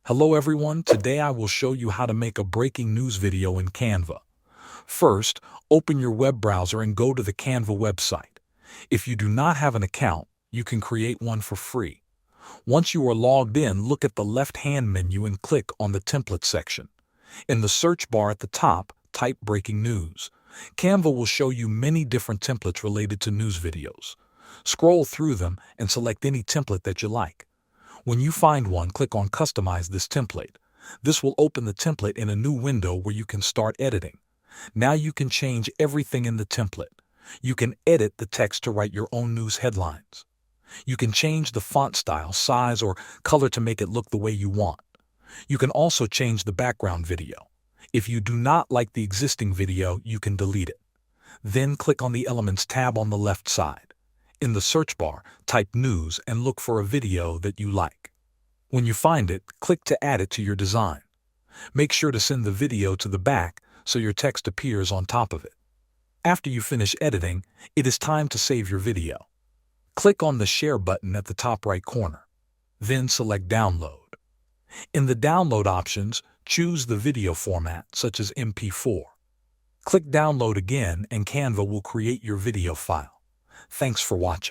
Hello everyone, today I will show you how to make a breaking news video in Canva. First, open your web browser and go to the Canva website. If you do not have an account, you can create one for free. Once you are logged in, look at the left-hand menu and click on the template section. In the search bar at the top, type breaking news. Canva will show you many different templates related to news videos. Scroll through them and select any template that you like. When you find one, click on Customize this template. This will open the template in a new window where you can start editing. Now you can change everything in the template. You can edit the text to write your own news headlines. You can change the font style, size, or color to make it look the way you want. You can also change the background video. If you do not like the existing video, you can delete it. Then click on the Elements tab on the left side. In the search bar, type news and look for a video that you like. When you find it, click to add it to your design. Make sure to send the video to the back so your text appears on top of it. After you finish editing, it is time to save your video. Click on the Share button at the top right corner. Then select Download. In the Download options, choose the video format, such as MP4. Click Download again and Canva will create your video file. Thanks for watching.